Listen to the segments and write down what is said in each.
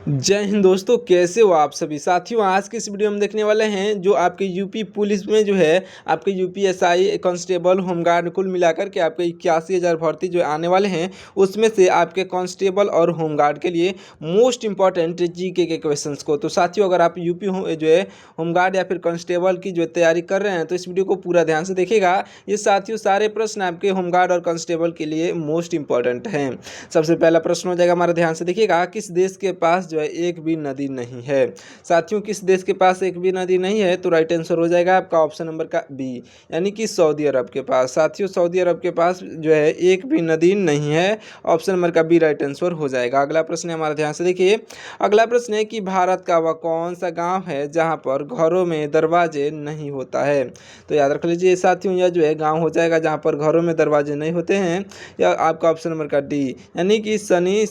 जय हिंद दोस्तों, कैसे हो आप सभी साथियों। आज के इस वीडियो में देखने वाले हैं जो आपके यूपी पुलिस में जो है आपके यूपीएसआई कांस्टेबल होमगार्ड कुल मिलाकर के आपके 81,000 भर्ती जो आने वाले हैं, उसमें से आपके कांस्टेबल और होमगार्ड के लिए मोस्ट इंपॉर्टेंट जीके के क्वेश्चंस को। तो साथियों, अगर आप यूपी जो है होमगार्ड या फिर कांस्टेबल की जो तैयारी कर रहे हैं तो इस वीडियो को पूरा ध्यान से देखिएगा। ये साथियों सारे प्रश्न आपके होमगार्ड और कांस्टेबल के लिए मोस्ट इंपॉर्टेंट हैं। सबसे पहला प्रश्न हो जाएगा, हमारा ध्यान से देखिएगा, किस देश के पास जो है एक भी नदी नहीं है। साथियों, किस देश के पास एक भी नदी नहीं है तो राइट आंसर हो जाएगा आपका ऑप्शन नंबर का बी, यानी कि सऊदी अरब के पास। साथियों, सऊदी अरब के पास जो है एक भी नदी नहीं है, ऑप्शन नंबर का बी राइट आंसर हो जाएगा। अगला प्रश्न है, हमारा ध्यान से देखिए। अगला प्रश्न है कि भारत का वह कौन सा गांव है जहां पर घरों में दरवाजे नहीं होता है। तो याद रख लीजिए साथियों, यह जो है गाँव हो जाएगा जहाँ पर घरों में दरवाजे नहीं होते हैं, या आपका ऑप्शन नंबर का डी, यानी कि शनि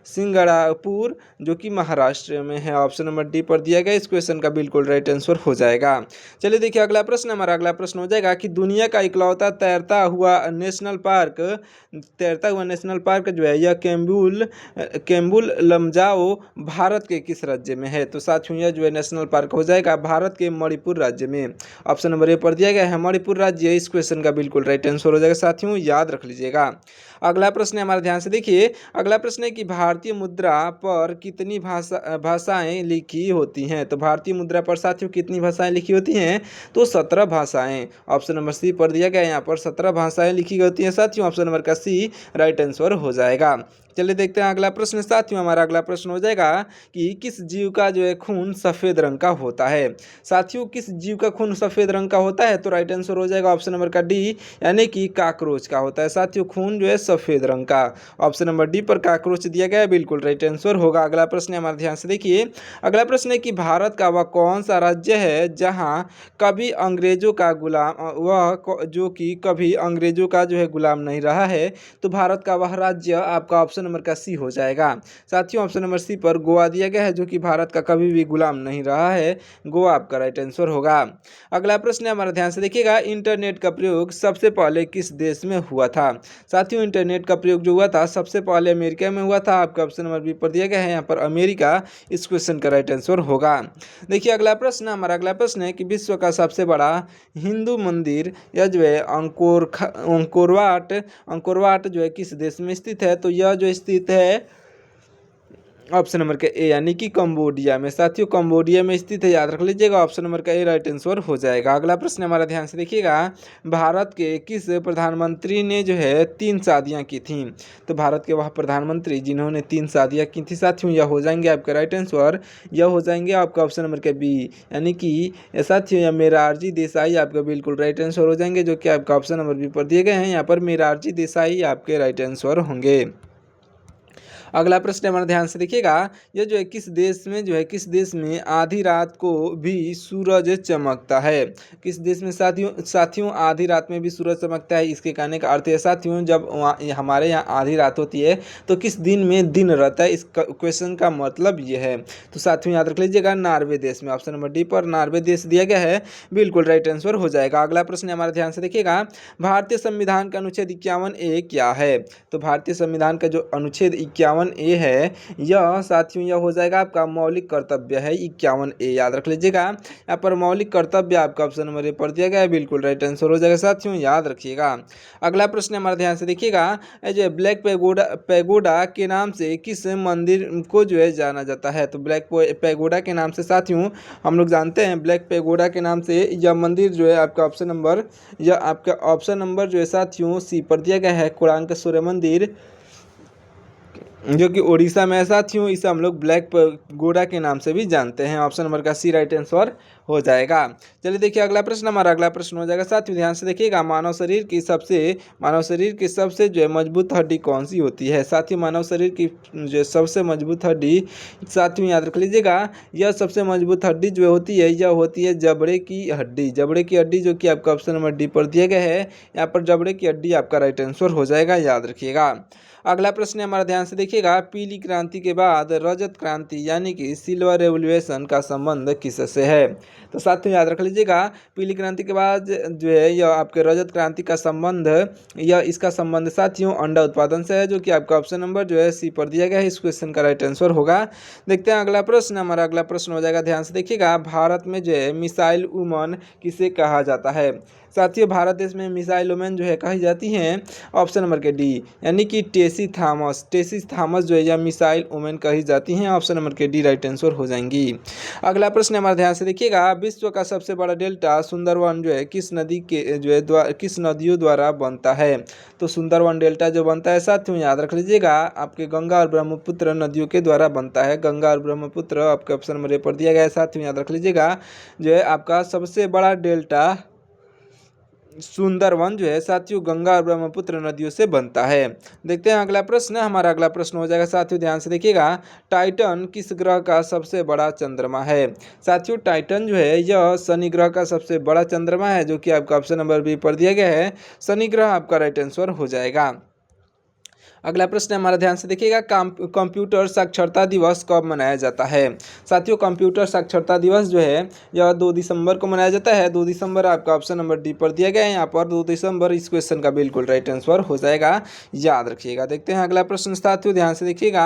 सिंगरापुर जो कि महाराष्ट्र में है। ऑप्शन नंबर डी पर दिया गया इस क्वेश्चन का बिल्कुल राइट आंसर हो जाएगा। चलिए देखिए अगला प्रश्न, हमारा अगला प्रश्न हो जाएगा कि दुनिया का इकलौता तैरता हुआ नेशनल पार्क जो है यह केम्बुल लमजाओ भारत के किस राज्य में है। तो साथियों, यह जो है नेशनल पार्क हो जाएगा भारत के मणिपुर राज्य में। ऑप्शन नंबर ए पर दिया गया है मणिपुर राज्य, इस क्वेश्चन का बिल्कुल राइट आंसर हो जाएगा। साथियों, याद रख लीजिएगा। अगला प्रश्न है, हमारे ध्यान से देखिए। अगला प्रश्न है कि भारतीय मुद्रा पर कितनी भाषाएं लिखी होती हैं। तो भारतीय मुद्रा पर साथियों कितनी भाषाएं लिखी होती हैं, तो 17 भाषाएं। ऑप्शन नंबर सी पर दिया गया है, यहाँ पर 17 भाषाएं लिखी होती हैं। साथियों, ऑप्शन नंबर का सी राइट आंसर हो जाएगा। चलिए देखते हैं अगला प्रश्न। साथियों, हमारा अगला प्रश्न हो जाएगा कि किस जीव का जो है खून सफ़ेद रंग का होता है। साथियों, किस जीव का खून सफ़ेद रंग का होता है तो राइट आंसर हो जाएगा ऑप्शन नंबर का डी, यानी कि काकरोच का होता है। साथियों, खून जो है सफ़ेद रंग का, ऑप्शन नंबर डी पर काकरोच दिया गया है, बिल्कुल राइट आंसर होगा। अगला प्रश्न है, हमारे ध्यान से देखिए। अगला प्रश्न है कि भारत का वह कौन सा राज्य है जहां कभी अंग्रेजों का जो कि कभी अंग्रेजों का जो है गुलाम नहीं रहा है। तो भारत का वह राज्य आपका ऑप्शन नंबर का सी हो जाएगा। साथियों, ऑप्शन नंबर सी पर गोवा दिया गया है जो कि भारत का कभी भी गुलाम नहीं रहा है। गोवा आपका राइट आंसर होगा। अगला प्रश्न है, हमारे ध्यान से देखिएगा। इंटरनेट का प्रयोग सबसे पहले किस देश में हुआ था। साथियों, इंटरनेट का प्रयोग जो हुआ था सबसे पहले अमेरिका में हुआ था। आपका ऑप्शन नंबर बी पर दिया गया है, यहाँ पर अमेरिका इस क्वेश्चन का राइट आंसर होगा। देखिए अगला प्रश्न, हमारा अगला प्रश्न है कि विश्व का सबसे बड़ा हिंदू मंदिर यह जो है अंकोरवाट जो है किस देश में स्थित है। तो यह जो स्थित है ऑप्शन नंबर का ए, यानी कि कंबोडिया में। साथियों, कंबोडिया में स्थित है, याद रख लीजिएगा। ऑप्शन नंबर का ए राइट आंसर हो जाएगा। अगला प्रश्न हमारा ध्यान से देखिएगा। भारत के किस प्रधानमंत्री ने जो है 3 शादियां की थी। तो भारत के वह प्रधानमंत्री जिन्होंने 3 शादियां की थी, साथियों यह हो जाएंगे आपका राइट आंसर, यह हो जाएंगे आपका ऑप्शन नंबर का बी, यानी कि साथियों यह मोरारजी देसाई आपका बिल्कुल राइट आंसर हो जाएंगे, जो कि आपका ऑप्शन नंबर बी पर दिए गए हैं। यहाँ पर मोरारजी देसाई आपके राइट आंसर होंगे। अगला प्रश्न हमारे ध्यान से देखिएगा। यह जो है किस देश में आधी रात को भी सूरज चमकता है। किस देश में साथियों आधी रात में भी सूरज चमकता है। इसके कहने का अर्थ है साथियों, जब हमारे यहाँ आधी रात होती है तो किस दिन में दिन रहता है, इस क्वेश्चन का मतलब ये है। तो साथियों याद रख लीजिएगा, नॉर्वे देश में। ऑप्शन नंबर डी पर नॉर्वे देश दिया गया है, बिल्कुल राइट आंसर हो जाएगा। अगला प्रश्न हमारे ध्यान से देखिएगा। भारतीय संविधान का अनुच्छेद 51A क्या है। तो भारतीय संविधान का जो अनुच्छेद 51A है, यह साथियों यह हो जाएगा आपका मौलिक कर्तव्य है। 51A याद रख लीजिएगा, यहाँ पर मौलिक कर्तव्य आपका ऑप्शन नंबर ए पर दिया गया है, बिल्कुल राइट आंसर हो जाएगा। साथियों याद रखिएगा। अगला प्रश्न हमारे ध्यान से देखिएगा। जो ब्लैक पैगोडा के नाम से किस मंदिर को जो है जाना जाता है। तो ब्लैक पैगोडा के नाम से साथियों हम लोग जानते हैं, ब्लैक पैगोडा के नाम से यह मंदिर जो है आपका ऑप्शन नंबर जो है साथियों सी पर दिया गया है, कोणार्क सूर्य मंदिर जो कि उड़ीसा में है। साथियों इसे हम लोग ब्लैक पैगोडा के नाम से भी जानते हैं। ऑप्शन नंबर का सी राइट आंसर हो जाएगा। चलिए देखिए अगला प्रश्न, हमारा अगला प्रश्न हो जाएगा। साथियों ध्यान से देखिएगा। मानव शरीर की सबसे जो है मजबूत हड्डी कौन सी होती है। साथियों, मानव शरीर की जो सबसे मजबूत हड्डी साथियों याद रख लीजिएगा, यह सबसे मजबूत हड्डी जो होती है यह होती है जबड़े की हड्डी। जबड़े की हड्डी जो कि आपका ऑप्शन नंबर डी पर दिया गया है, यहाँ पर जबड़े की हड्डी आपका राइट आंसर हो जाएगा, याद रखिएगा। अगला प्रश्न हमारा ध्यान से देखिएगा। पीली क्रांति के बाद रजत क्रांति यानी कि सिल्वर रेवोल्यूशन का संबंध किससे है। तो साथियों याद रख लीजिएगा, पीली क्रांति के बाद जो है यह आपके रजत क्रांति का संबंध, या इसका संबंध साथियों अंडा उत्पादन से है, जो कि आपका ऑप्शन नंबर जो है सी पर दिया गया है। इस क्वेश्चन का राइट आंसर होगा। देखते हैं अगला प्रश्न। हमारा अगला प्रश्न हो जाएगा, ध्यान से देखिएगा, भारत में जो है मिसाइल वुमन किसे कहा जाता है? साथियों भारत देश में मिसाइल वुमेन जो है कही जाती हैं ऑप्शन नंबर के डी, यानी कि टेसी थॉमस। टेसी थॉमस जो है या मिसाइल वुमेन कही जाती हैं, ऑप्शन नंबर के डी राइट आंसर हो जाएंगी। अगला प्रश्न हमारा ध्यान से देखिएगा, विश्व का सबसे बड़ा डेल्टा सुंदरवन जो है किस नदी के जो है किस नदियों द्वारा बनता है? तो सुंदरवन डेल्टा जो बनता है साथियों याद रख लीजिएगा, आपके गंगा और ब्रह्मपुत्र नदियों के द्वारा बनता है। गंगा और ब्रह्मपुत्र आपके ऑप्शन नंबर ए पर दिया गया है। साथियों याद रख लीजिएगा, जो है आपका सबसे बड़ा डेल्टा सुंदरवन जो है साथियों गंगा और ब्रह्मपुत्र नदियों से बनता है। देखते हैं अगला प्रश्न। हमारा अगला प्रश्न हो जाएगा साथियों, ध्यान से देखिएगा, टाइटन किस ग्रह का सबसे बड़ा चंद्रमा है? साथियों टाइटन जो है यह शनि ग्रह का सबसे बड़ा चंद्रमा है, जो कि आपका ऑप्शन नंबर बी पर दिया गया है। शनि ग्रह आपका राइट आंसर हो जाएगा। अगला प्रश्न हमारा ध्यान से देखिएगा, कंप्यूटर साक्षरता दिवस कब मनाया जाता है? साथियों कंप्यूटर साक्षरता दिवस जो है यह 2 दिसंबर को मनाया जाता है। 2 दिसंबर आपका ऑप्शन नंबर डी पर दिया गया है। यहाँ पर 2 दिसंबर इस क्वेश्चन का बिल्कुल राइट आंसर हो जाएगा, याद रखिएगा। देखते हैं अगला प्रश्न साथियों, ध्यान से देखिएगा,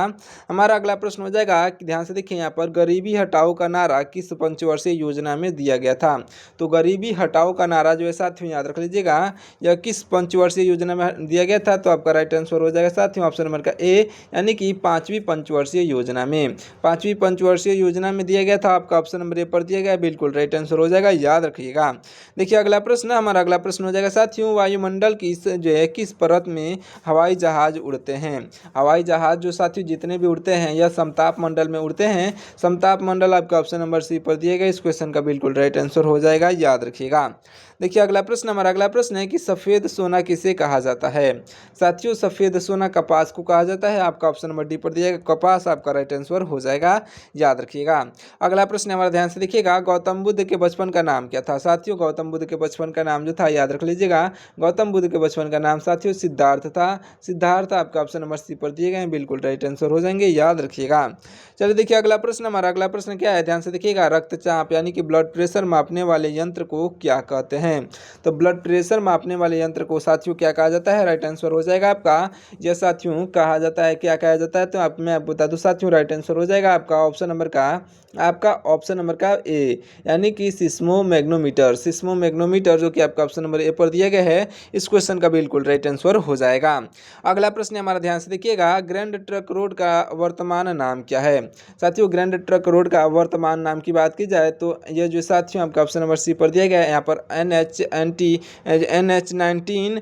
हमारा अगला प्रश्न हो जाएगा, ध्यान से देखिए यहाँ पर, गरीबी हटाओ का नारा किस पंचवर्षीय योजना में दिया गया था? तो गरीबी हटाओ का नारा जो है साथियों याद रख लीजिएगा, यह किस पंचवर्षीय योजना में दिया गया था? तो आपका राइट आंसर हो जाएगा साथियों ऑप्शन नंबर का ए, यानी कि 5वीं पंचवर्षीय योजना में। 5वीं पंचवर्षीय योजना में दिया गया था, आपका ऑप्शन नंबर ए पर दिया गया, बिल्कुल राइट आंसर हो जाएगा, याद रखिएगा। देखिए अगला प्रश्न, हमारा अगला प्रश्न हो जाएगा साथियों, वायुमंडल की जो है किस परत में हवाई जहाज उड़ते हैं? हवाई जहाज जो साथियों जितने भी उड़ते हैं यह समताप मंडल में उड़ते हैं। समताप मंडल आपका ऑप्शन नंबर सी पर दिया गया, इस क्वेश्चन का बिल्कुल राइट आंसर हो जाएगा, याद रखिएगा। देखिए अगला प्रश्न, हमारा अगला प्रश्न है कि सफ़ेद सोना किसे कहा जाता है? साथियों सफ़ेद सोना कपास को कहा जाता है, आपका ऑप्शन नंबर डी पर दिया गया, कपास आपका राइट आंसर हो जाएगा, याद रखिएगा। अगला प्रश्न हमारा ध्यान से देखिएगा, गौतम बुद्ध के बचपन का नाम क्या था? साथियों गौतम बुद्ध के बचपन का नाम जो था याद रख लीजिएगा, गौतम बुद्ध के बचपन का नाम साथियों सिद्धार्थ था। सिद्धार्थ आपका ऑप्शन नंबर सी पर दिए गए हैं, बिल्कुल राइट आंसर हो जाएंगे, याद रखिएगा। चलिए देखिए अगला प्रश्न, हमारा अगला प्रश्न क्या है, ध्यान से देखिएगा, रक्तचाप यानी कि ब्लड प्रेशर मापने वाले यंत्र को क्या कहते हैं? तो ब्लड प्रेशर मापने वाले यंत्र को साथियों क्या कहा जाता है? राइट आंसर हो जाएगा आपका, यह साथियों कहा जाता है, क्या कहा जाता है? तो मैं बता दूं साथियों, राइट आंसर हो जाएगा आपका ऑप्शन नंबर का ए, यानी कि सिस्मोमैग्नोमीटर। सिस्मोमैग्नोमीटर जो कि आपका ऑप्शन नंबर ए पर दिया गया है, इस क्वेश्चन का बिल्कुल राइट आंसर हो जाएगा। अगला प्रश्न हमारा ध्यान से देखिएगा, ग्रैंड ट्रक रोड का वर्तमान नाम क्या है? साथियों ग्रैंड ट्रक रोड का वर्तमान नाम की बात की जाए तो यह जो साथियों आपका ऑप्शन नंबर सी पर दिया गया है, यहाँ पर NH19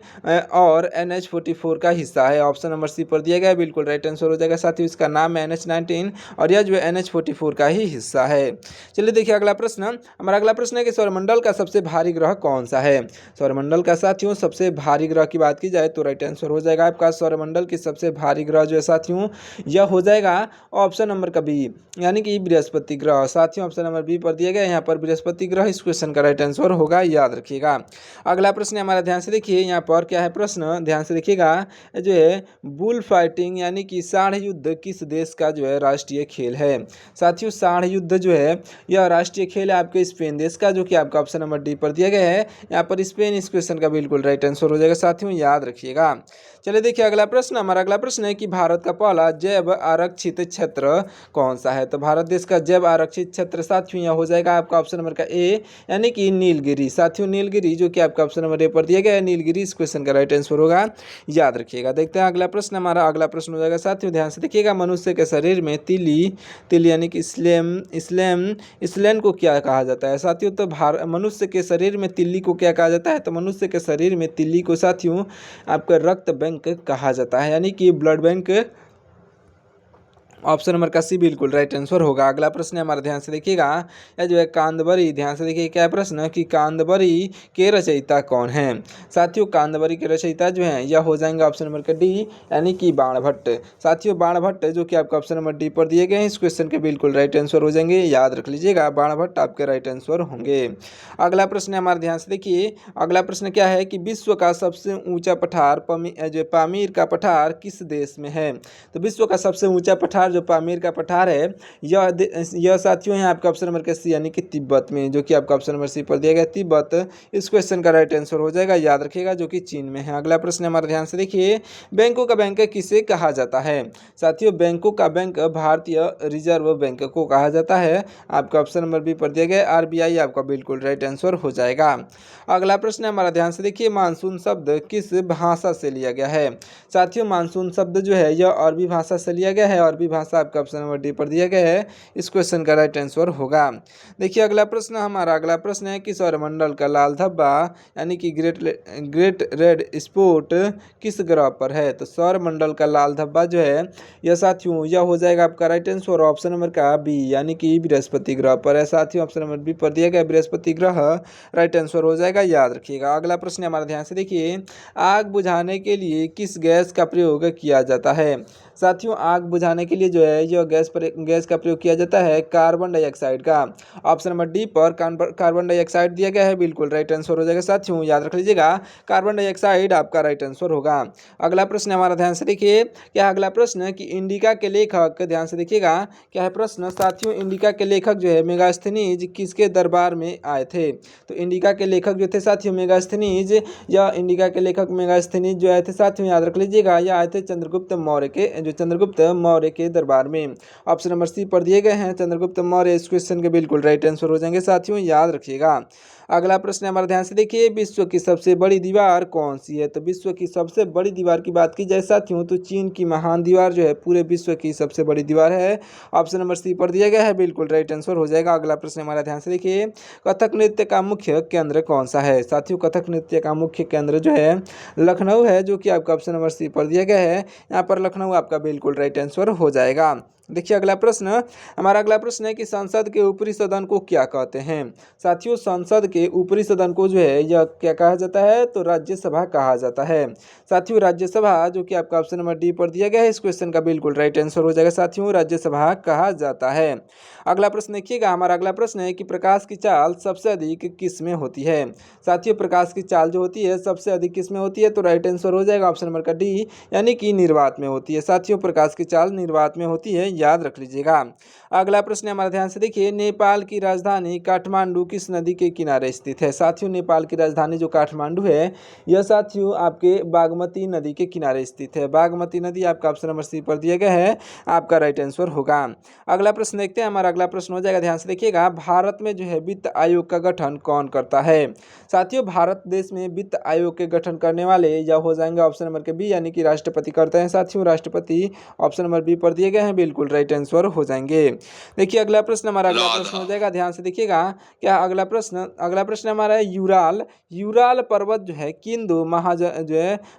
और NH44 का हिस्सा है, ऑप्शन नंबर सी पर दिया गया है, बिल्कुल राइट आंसर हो जाएगा साथियों। इसका नाम है NH19 और यह जो है NH44 का ही हिस्सा है। चलिए देखिए अगला प्रश्न, हमारा अगला प्रश्न है कि सौरमंडल का सबसे भारी ग्रह कौन सा है? सौरमंडल का साथियों सबसे भारी ग्रह की बात की जाए तो राइट आंसर हो जाएगा आपका, सौरमंडल की सबसे भारी ग्रह जो है साथियों यह हो जाएगा ऑप्शन नंबर का बी, यानी कि बृहस्पति ग्रह। साथियों ऑप्शन नंबर बी पर दिया गया, यहाँ पर बृहस्पति ग्रह इस क्वेश्चन का राइट आंसर होगा, याद रखिएगा। अगला प्रश्न हमारा ध्यान से देखिए, यहाँ पर क्या है प्रश्न, ध्यान से देखिएगा, जो है बुल फाइटिंग यानी कि साढ़ युद्ध किस देश का जो है राष्ट्रीय खेल है? साथियों साढ़ युद्ध जो है यह राष्ट्रीय खेल है आपके स्पेन देश का, जो कि आपका ऑप्शन नंबर डी पर दिया गया है, यहाँ पर स्पेन इस क्वेश्चन का बिल्कुल राइट आंसर हो जाएगा साथियों, याद रखिएगा। चलिए देखिए अगला प्रश्न, हमारा अगला प्रश्न है कि भारत का पहला जैव आरक्षित क्षेत्र कौन सा है? तो भारत देश का जैव आरक्षित क्षेत्र साथियों यह हो जाएगा आपका ऑप्शन नंबर का ए, यानी कि नीलगिरी। साथियों नीलगिरी जो कि आपका ऑप्शन नंबर ए पर दिया गया है, नीलगिरी इस क्वेश्चन का राइट आंसर होगा, याद रखिएगा। देखते हैं अगला प्रश्न, हमारा अगला प्रश्न हो जाएगा साथियों, ध्यान से देखिएगा, मनुष्य के शरीर में तिल यानी कि स्लेन को क्या कहा जाता है? साथियों तो मनुष्य के शरीर में तिल्ली को क्या कहा जाता है? तो मनुष्य के शरीर में तिल्ली को साथियों आपका रक्त बैंक कहा जाता है, यानी कि ब्लड बैंक, ऑप्शन नंबर का सी बिल्कुल राइट आंसर होगा। अगला प्रश्न है हमारा, ध्यान से देखिएगा, यह जो है कांदबरी, ध्यान से देखिए क्या प्रश्न कि कांदबरी के रचयिता कौन है? साथियों कांदबरी के रचयिता जो हैं यह हो जाएंगे ऑप्शन नंबर का डी, यानी कि बाणभट्ट। साथियों बाणभट्ट जो कि आपका ऑप्शन नंबर डी पर दिए गए हैं, इस क्वेश्चन के बिल्कुल राइट आंसर हो जाएंगे, याद रख लीजिएगा, बाणभट्ट आपके राइट आंसर होंगे। अगला प्रश्न है हमारा, ध्यान से देखिए, अगला प्रश्न क्या है कि विश्व का सबसे ऊंचा पठार पामीर का पठार किस देश में है? तो विश्व का सबसे ऊंचा पठार पठार जो पामीर का पठार है यह साथियों है आपका ऑप्शन नंबर सी यानी कि तिब्बत में, जो कि आपका ऑप्शन नंबर सी पर दिया गया तिब्बत इस क्वेश्चन का राइट आंसर हो जाएगा, याद रखिएगा, जो कि चीन में है। अगला प्रश्न हमारे ध्यान से देखिए, बैंकों का बैंक किसे कहा जाता है? साथियों बैंकों का बैंक भारतीय रिजर्व बैंक को कहा जाता है। आपका ऑप्शन नंबर बी पर दिया गया आरबीआई आपका बिल्कुल राइट आंसर हो जाएगा। अगला प्रश्न हमारा ध्यान से देखिए, मानसून शब्द किस भाषा से लिया गया है? साथियों मानसून शब्द जो है यह अरबी भाषा से लिया गया है, अरबी भाषा आपका ऑप्शन नंबर डी पर दिया गया है, इस क्वेश्चन का राइट आंसर होगा। देखिए अगला प्रश्न है कि सौरमंडल का लाल धब्बा यानी कि ग्रेट रेड स्पॉट किस ग्रह पर है? तो सौरमंडल का लाल धब्बा जो है यह साथियों यह हो जाएगा आपका राइट आंसर ऑप्शन नंबर का बी यानी कि बृहस्पति ग्रह पर है। साथियों ऑप्शन नंबर बी पर दिया गया बृहस्पति ग्रह राइट आंसर हो जाएगा, याद रखिएगा। अगला प्रश्न हमारा ध्यान से देखिए, आग बुझाने के लिए किस गैस का प्रयोग किया जाता है? साथियों आग बुझाने के लिए जो है यह गैस का प्रयोग किया जाता है कार्बन डाइऑक्साइड का। ऑप्शन नंबर डी पर कार्बन डाइऑक्साइड दिया गया है, बिल्कुल राइट आंसर हो जाएगा। साथियों याद रख लीजिएगा कार्बन डाइऑक्साइड आपका राइट आंसर होगा। अगला प्रश्न हमारा ध्यान से देखिए, क्या अगला प्रश्न कि इंडिका के लेखक, ध्यान से देखिएगा क्या है प्रश्न, साथियों इंडिका के लेखक जो है मेगास्थनीज किसके दरबार में आए थे? तो इंडिका के लेखक जो थे साथियों मेगास्थनीज, या इंडिका के लेखक मेगास्थनीज जो आए थे साथियों याद रख लीजिएगा, यह आए थे चंद्रगुप्त मौर्य के दरबार में। ऑप्शन नंबर सी पर दिए गए हैं चंद्रगुप्त मौर्य, इस क्वेश्चन के बिल्कुल राइट आंसर हो जाएंगे साथियों, याद रखिएगा। अगला प्रश्न हमारे ध्यान से देखिए, विश्व की सबसे बड़ी दीवार कौन सी है? तो विश्व की सबसे बड़ी दीवार की बात की जाए साथियों तो चीन की महान दीवार जो है पूरे विश्व की सबसे बड़ी दीवार है। ऑप्शन नंबर सी पर दिया गया है, बिल्कुल राइट आंसर हो जाएगा। अगला प्रश्न हमारा ध्यान से देखिए, कथक नृत्य का मुख्य केंद्र कौन सा है? साथियों कथक नृत्य का मुख्य केंद्र जो है लखनऊ है, जो कि आपका ऑप्शन नंबर सी पर दिया गया है, यहाँ पर लखनऊ आपका बिल्कुल राइट आंसर हो जाएगा। देखिए अगला प्रश्न है कि संसद के ऊपरी सदन को क्या कहते हैं? साथियों संसद के ऊपरी सदन को जो है यह क्या कहा जाता है? तो राज्यसभा कहा जाता है। साथियों राज्यसभा जो कि आपका ऑप्शन नंबर डी पर दिया गया है, इस क्वेश्चन का बिल्कुल राइट आंसर हो जाएगा साथियों, राज्यसभा कहा जाता है। अगला प्रश्न देखिएगा, हमारा अगला प्रश्न है कि प्रकाश की चाल सबसे अधिक किस में होती है? साथियों प्रकाश की चाल जो होती है सबसे अधिक किस में होती है? तो राइट आंसर हो जाएगा ऑप्शन नंबर का डी यानी कि निर्वात में होती है। साथियों प्रकाश की चाल निर्वात में होती है, याद रख लीजिएगा। अगला प्रश्न हमारे ध्यान से देखिए, नेपाल की राजधानी काठमांडू किस नदी के किनारे स्थित है? साथियों नेपाल की राजधानी जो काठमांडू है यह साथियों आपके बागमती नदी के किनारे स्थित है। बागमती नदी आपका ऑप्शन नंबर सी पर दिया गया है, आपका राइट आंसर होगा। अगला प्रश्न देखते हैं, हमारा अगला प्रश्न हो जाएगा, ध्यान से देखिएगा, भारत में जो है वित्त आयोग का गठन कौन करता है? साथियों भारत देश में वित्त आयोग के गठन करने वाले या हो जाएंगे ऑप्शन नंबर के बी यानी कि राष्ट्रपति करते हैं। साथियों राष्ट्रपति ऑप्शन नंबर बी पर दिए गए हैं, बिल्कुल राइट आंसर हो जाएंगे। देखिए अगला प्रश्न हमारा अगला प्रश्न हो जाएगा, ध्यान से देखिएगा क्या अगला प्रश्न हमारा है, यूराल पर्वत जो है किन दो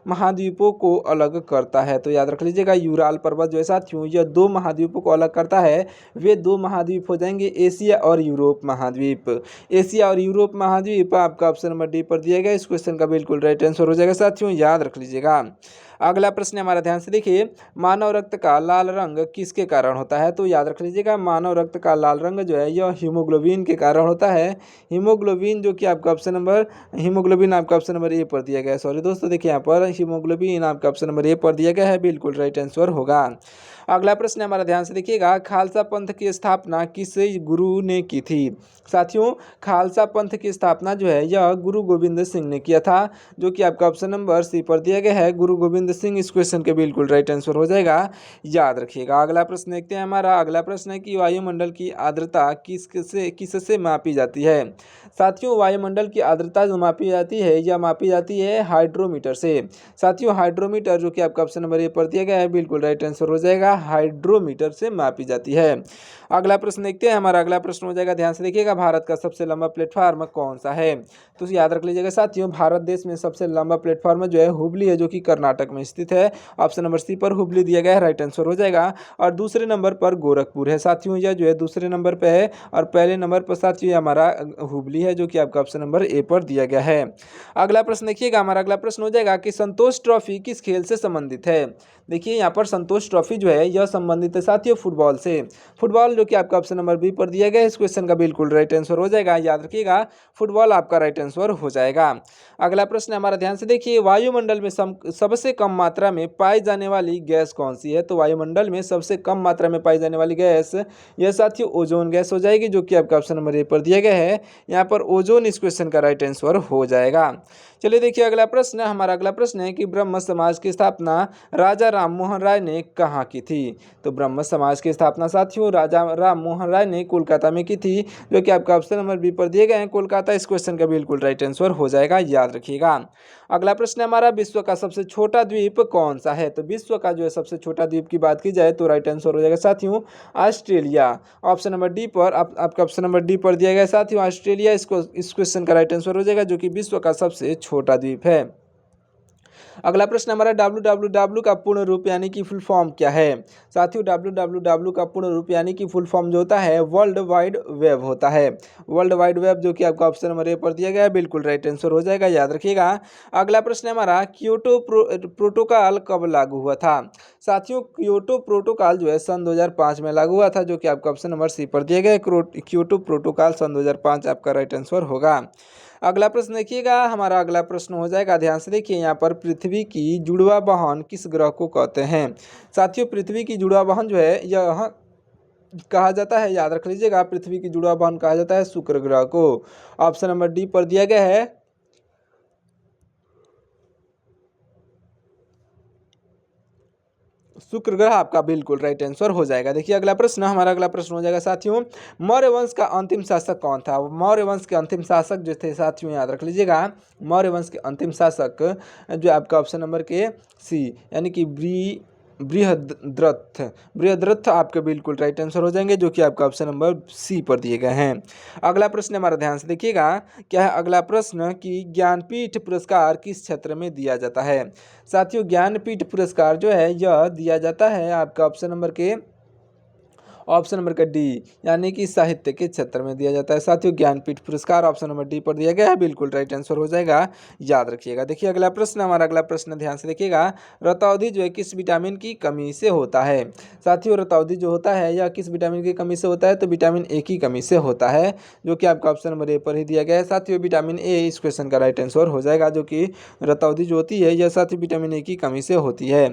महाद्वीपों को अलग करता है? तो याद रख लीजिएगा यूराल पर्वत जो है साथियों यह दो महाद्वीपों को अलग करता है। वे दो महाद्वीप हो जाएंगे एशिया और यूरोप महाद्वीप। एशिया और यूरोप महाद्वीप आपका ऑप्शन नंबर डी पर दिया गया, इस क्वेश्चन का बिल्कुल राइट आंसर हो जाएगा साथियों, याद रख लीजिएगा। अगला प्रश्न हमारा ध्यान से देखिए, मानव रक्त का लाल रंग किसके कारण होता है? तो याद रख लीजिएगा मानव रक्त का लाल रंग जो है यह हीमोग्लोबिन के कारण होता है। हीमोग्लोबिन जो कि आपका ऑप्शन नंबर ए पर दिया गया है। सॉरी दोस्तों देखिए यहाँ पर हीमोग्लोबिन आपका ऑप्शन नंबर ए पर दिया गया है, बिल्कुल राइट आंसर होगा। अगला प्रश्न हमारा ध्यान से देखिएगा, खालसा पंथ की स्थापना किस गुरु ने की थी? साथियों खालसा पंथ की स्थापना जो है यह गुरु गोविंद सिंह ने किया था, जो कि आपका ऑप्शन नंबर सी पर दिया गया है, गुरु गोविंद सिंह, इस क्वेश्चन के बिल्कुल राइट आंसर हो जाएगा, याद रखिएगा। अगला प्रश्न देखते हैं, हमारा अगला प्रश्न है कि वायुमंडल की आर्द्रता किससे मापी जाती है? साथियों वायुमंडल की आर्द्रता जो मापी जाती है यह मापी जाती है हाइड्रोमीटर से। साथियों हाइड्रोमीटर जो कि आपका ऑप्शन नंबर ए पर दिया गया है, बिल्कुल राइट आंसर हो जाएगा, हाइड्रोमीटर से मापी जाती है। अगला प्रश्न देखते हैं, हमारा अगला प्रश्न हो जाएगा, ध्यान से देखिएगा, भारत का सबसे लंबा प्लेटफार्म कौन सा है? तो याद रख लीजिएगा साथियों भारत देश में सबसे लंबा प्लेटफार्म जो है हुबली है, जो कि कर्नाटक में स्थित है। ऑप्शन नंबर सी पर हुबली दिया गया है, राइट आंसर हो जाएगा। और दूसरे नंबर पर गोरखपुर है साथियों, यह जो है दूसरे नंबर पर है, और पहले नंबर पर साथियों हमारा हुबली है, जो कि आपका ऑप्शन नंबर ए पर दिया गया है। अगला प्रश्न देखिएगा, हमारा अगला प्रश्न हो जाएगा कि संतोष ट्रॉफी किस खेल से संबंधित है? देखिए यहाँ पर संतोष ट्रॉफी जो है यह संबंधित है साथियों फुटबॉल से। फुटबॉल जो कि आपका ऑप्शन नंबर बी पर दिया गया है इस क्वेश्चन का बिल्कुल राइट आंसर हो जाएगा। याद रखिएगा, फुटबॉल आपका राइट आंसर हो जाएगा। अगला प्रश्न हमारा ध्यान से देखिए, वायुमंडल में सबसे कम मात्रा में पाई जाने वाली गैस कौन सी है? तो वायुमंडल में सबसे कम मात्रा में पाई जाने वाली गैस यह साथियों ओजोन गैस हो जाएगी, जो कि आपका ऑप्शन नंबर ए पर दिया गया है। यहाँ पर ओजोन इस क्वेश्चन का राइट आंसर हो जाएगा। चलिए देखिए अगला प्रश्न, हमारा अगला प्रश्न है कि ब्रह्म समाज की स्थापना राजा राम मोहन राय ने कहाँ की थी? तो ब्रह्म समाज की स्थापना साथियों राजा राम मोहन राय ने कोलकाता में की थी, जो कि आपका ऑप्शन नंबर बी पर दिए गए हैं कोलकाता इस क्वेश्चन का बिल्कुल राइट आंसर हो जाएगा। याद रखिएगा। अगला प्रश्न हमारा, विश्व का सबसे छोटा द्वीप कौन सा है? तो विश्व का जो है सबसे छोटा द्वीप की बात की जाए तो राइट आंसर हो जाएगा साथियों ऑस्ट्रेलिया। ऑप्शन नंबर डी पर आपका ऑप्शन नंबर डी पर दिया गया साथियों ऑस्ट्रेलिया इस क्वेश्चन का राइट आंसर हो जाएगा, जो कि विश्व का सबसे छोटा द्वीप है। अगला प्रश्न हमारा, www का पूर्ण रूप यानी कि फुल फॉर्म क्या है? साथियों www का पूर्ण रूप यानी कि फुल फॉर्म जो होता है वर्ल्ड वाइड वेब होता है। वर्ल्ड वाइड वेब जो कि आपका ऑप्शन नंबर ए पर दिया गया है बिल्कुल राइट आंसर हो जाएगा। याद रखिएगा। अगला प्रश्न हमारा, क्योटो प्रोटोकॉल कब लागू हुआ था? साथियों क्योटो प्रोटोकॉल जो है सन 2005 में लागू हुआ था, जो कि आपका ऑप्शन नंबर सी पर दिया गया है। क्योटो प्रोटोकॉल सन 2005 आपका राइट आंसर होगा। अगला प्रश्न देखिएगा, हमारा अगला प्रश्न हो जाएगा, ध्यान से देखिए यहाँ पर, पृथ्वी की जुड़वा बहन किस ग्रह को कहते हैं? साथियों पृथ्वी की जुड़वा बहन जो है यह कहा जाता है, याद रख लीजिएगा, पृथ्वी की जुड़वा बहन कहा जाता है शुक्र ग्रह को। ऑप्शन नंबर डी पर दिया गया है शुक्र ग्रह आपका बिल्कुल राइट आंसर हो जाएगा। देखिए अगला प्रश्न, हमारा अगला प्रश्न हो जाएगा साथियों, मौर्य वंश का अंतिम शासक कौन था? मौर्य वंश के अंतिम शासक जो थे साथियों याद रख लीजिएगा, मौर्य वंश के अंतिम शासक जो आपका ऑप्शन नंबर के सी यानी कि बृहद्रथ बृहद्रथ आपके बिल्कुल राइट आंसर हो जाएंगे, जो कि आपका ऑप्शन नंबर सी पर दिए गए हैं। अगला प्रश्न हमारा ध्यान से देखिएगा, क्या है अगला प्रश्न कि ज्ञानपीठ पुरस्कार किस क्षेत्र में दिया जाता है? साथियों ज्ञानपीठ पुरस्कार जो है यह दिया जाता है आपका ऑप्शन नंबर के ऑप्शन नंबर का डी यानी कि साहित्य के क्षेत्र में दिया जाता है। साथियों ज्ञानपीठ पुरस्कार ऑप्शन नंबर डी पर दिया गया है, बिल्कुल राइट आंसर हो जाएगा। याद रखिएगा। देखिए अगला प्रश्न, हमारा अगला प्रश्न ध्यान से देखिएगा, रतौंधी जो है किस विटामिन की कमी से होता है? साथियों रतौंधी जो होता है यह किस विटामिन की कमी से होता है? तो विटामिन ए की कमी से होता है, जो कि आपका ऑप्शन नंबर ए पर ही दिया गया है। साथियों विटामिन ए इस क्वेश्चन का राइट आंसर हो जाएगा, जो कि रतौंधी जो होती है यह साथियों विटामिन ए की कमी से होती है।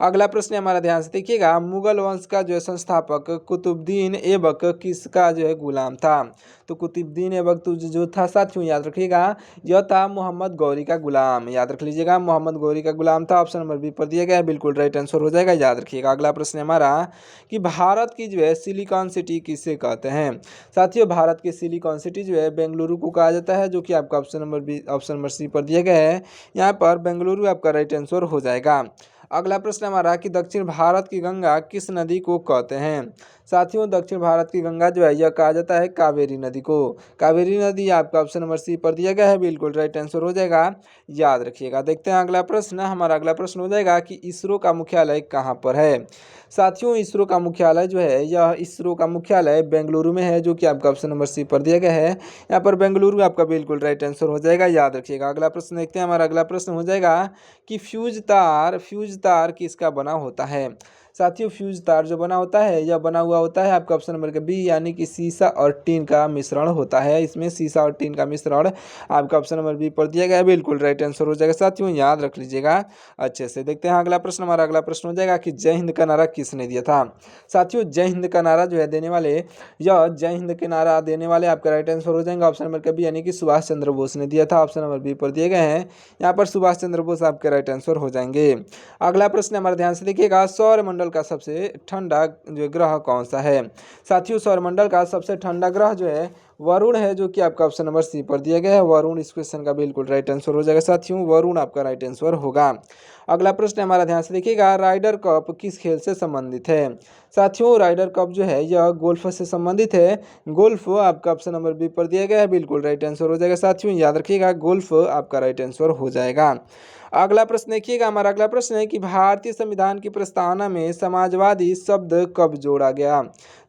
अगला प्रश्न हमारा ध्यान से देखिएगा, मुगल वंश का जो है संस्थापक कुतुबुद्दीन ऐबक किसका जो है गुलाम था? तो कुतुबुद्दीन ऐबक जो था साथियों याद रखिएगा यह था मोहम्मद गौरी का गुलाम। याद रख लीजिएगा, मोहम्मद गौरी का गुलाम था। ऑप्शन नंबर बी पर दिया गया है, बिल्कुल राइट आंसर हो जाएगा। याद रखिएगा। अगला प्रश्न हमारा कि भारत की जो है सिलिकॉन सिटी किसे कहते हैं? साथियों भारत की सिलिकॉन सिटी जो है बेंगलुरु को कहा जाता है, जो कि आपका option number B option number C पर दिया गया है। यहाँ पर बेंगलुरु आपका राइट आंसर हो जाएगा। अगला प्रश्न हमारा कि दक्षिण भारत की गंगा किस नदी को कहते हैं? साथियों दक्षिण भारत की गंगा जो है यह कहा जाता है कावेरी नदी को। कावेरी नदी आपका ऑप्शन नंबर सी पर दिया गया है, बिल्कुल राइट आंसर हो जाएगा। याद रखिएगा। देखते हैं अगला प्रश्न, हमारा अगला प्रश्न हो जाएगा कि इसरो का मुख्यालय कहाँ पर है? साथियों इसरो का मुख्यालय जो है यह इसरो का मुख्यालय बेंगलुरु में है, जो कि आपका ऑप्शन नंबर सी पर दिया गया है। यहाँ पर बेंगलुरु आपका बिल्कुल राइट आंसर हो जाएगा। याद रखिएगा। अगला प्रश्न देखते हैं, हमारा अगला प्रश्न हो जाएगा कि फ्यूज तार किसका बना होता है? साथियों फ्यूज तार जो बना होता है यह बना हुआ होता है आपका ऑप्शन नंबर का बी यानी कि सीसा और टीन का मिश्रण होता है। इसमें सीसा और टीन का मिश्रण आपका ऑप्शन नंबर बी पर दिया गया है, बिल्कुल राइट आंसर हो जाएगा। साथियों याद रख लीजिएगा अच्छे से। देखते हैं अगला प्रश्न, हमारा अगला प्रश्न हो जाएगा कि जय हिंद का नारा किसने दिया था? साथियों जय हिंद का नारा जो है देने वाले यह जय हिंद के नारा देने वाले आपका राइट आंसर हो जाएंगे ऑप्शन नंबर का बी यानी कि सुभाष चंद्र बोस ने दिया था। ऑप्शन नंबर बी पर दिए गए हैं, यहाँ पर सुभाष चंद्र बोस आपके राइट आंसर हो जाएंगे। अगला प्रश्न हमारे ध्यान से देखिएगा, सौरमंडल का सबसे ठंडा जो ग्रह कौन सा है? साथियों सौरमंडल का सबसे ठंडा ग्रह जो है वरुण है, जो कि आपका ऑप्शन नंबर सी पर दिया गया है। वरुण इस क्वेश्चन का बिल्कुल राइट आंसर हो जाएगा। साथियों वरुण आपका राइट आंसर होगा। अगला प्रश्न हमारा ध्यान से देखिएगा, राइडर कप किस खेल से संबंधित है? साथियों राइडर कप जो है यह गोल्फ से संबंधित है। गोल्फ आपका ऑप्शन नंबर बी पर दिया गया है, बिल्कुल राइट आंसर हो जाएगा। साथियों याद रखिएगा गोल्फ आपका राइट आंसर हो जाएगा। अगला प्रश्न देखिएगा, हमारा अगला प्रश्न है कि भारतीय संविधान की प्रस्तावना में समाजवादी शब्द कब जोड़ा गया?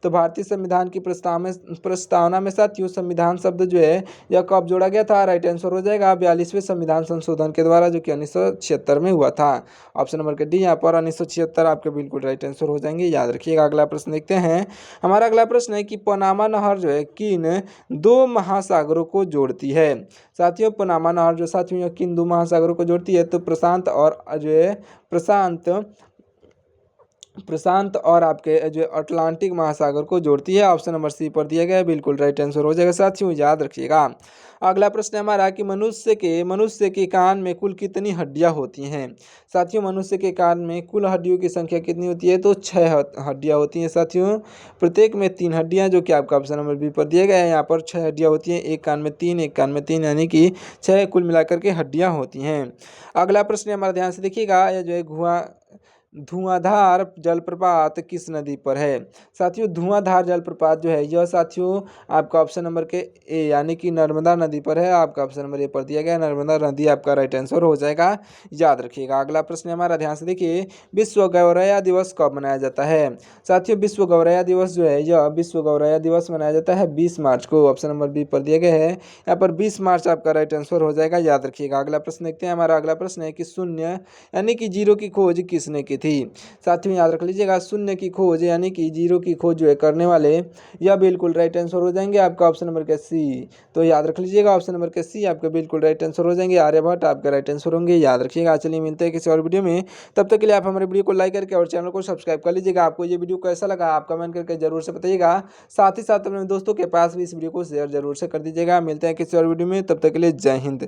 तो भारतीय संविधान की प्रस्तावना में साथियों संविधान शब्द जो है यह कब जोड़ा गया था? राइट आंसर हो जाएगा 42वें संविधान संशोधन के द्वारा, जो कि 1976 में हुआ था। ऑप्शन नंबर के डी यहाँ पर 1976 आपके बिल्कुल राइट आंसर हो जाएंगे, याद रखिएगा। अगला प्रश्न देखते हैं। हमारा अगला प्रश्न है कि पनामा नहर जो है किन दो महासागरों को जोड़ती है। साथियों पनामा नहर जो साथियों किन दो महासागरों को जोड़ती है, तो प्रशांत और जो है प्रशांत और आपके जो अटलांटिक महासागर को जोड़ती है। ऑप्शन नंबर सी पर दिया गया है, बिल्कुल राइट आंसर हो जाएगा साथियों, याद रखिएगा। अगला प्रश्न है हमारा कि मनुष्य के कान में कुल कितनी हड्डियां होती हैं। साथियों मनुष्य के कान में कुल हड्डियों की संख्या कितनी होती है, तो 6 हड्डियां होती हैं साथियों। प्रत्येक में 3 हड्डियां, जो कि आपका ऑप्शन नंबर बी पर दिया गया है। यहाँ पर 6 हड्डियां होती हैं, एक कान में 3 एक कान में 3, यानी कि 6 कुल मिलाकर के हड्डियां होती हैं। अगला प्रश्न हमारा ध्यान से देखिएगा, यह जो है धुआंधार जलप्रपात किस नदी पर है। साथियों धुआंधार जलप्रपात जो है यह साथियों आपका ऑप्शन नंबर के ए यानी कि नर्मदा नदी पर है। आपका ऑप्शन नंबर ए पर दिया गया, नर्मदा नदी आपका राइट आंसर हो जाएगा, याद रखिएगा। अगला प्रश्न हमारा ध्यान से देखिए, विश्व गौरैया दिवस कब मनाया जाता है। साथियों विश्व गौरैया दिवस जो है यह विश्व गौरैया दिवस मनाया जाता है 20 मार्च को। ऑप्शन नंबर बी पर दिया गया है, यहाँ पर 20 मार्च आपका राइट आंसर हो जाएगा, याद रखिएगा। अगला प्रश्न देखते हैं। हमारा अगला प्रश्न है कि शून्य यानी कि जीरो की खोज किसने की थी। साथियों याद रख लीजिएगा, शून्य की खोज यानी कि जीरो की खोज जो है करने वाले, यह बिल्कुल राइट आंसर हो जाएंगे आपका ऑप्शन नंबर के सी। तो याद रख लीजिएगा ऑप्शन नंबर के सी आपका बिल्कुल राइट आंसर हो जाएंगे, आर्यभट्ट आपका राइट आंसर होंगे, याद रखिएगा। चलिए मिलते हैं किसी और वीडियो में, तब तक के लिए आप हमारे वीडियो को लाइक करके और चैनल को सब्सक्राइब कर लीजिएगा। आपको ये वीडियो कैसा लगा आप कमेंट करके जरूर से बताइएगा। साथ ही साथ अपने दोस्तों के पास भी इस वीडियो को शेयर जरूर से कर दीजिएगा। मिलते हैं किसी और वीडियो में, तब तक के लिए जय हिंद।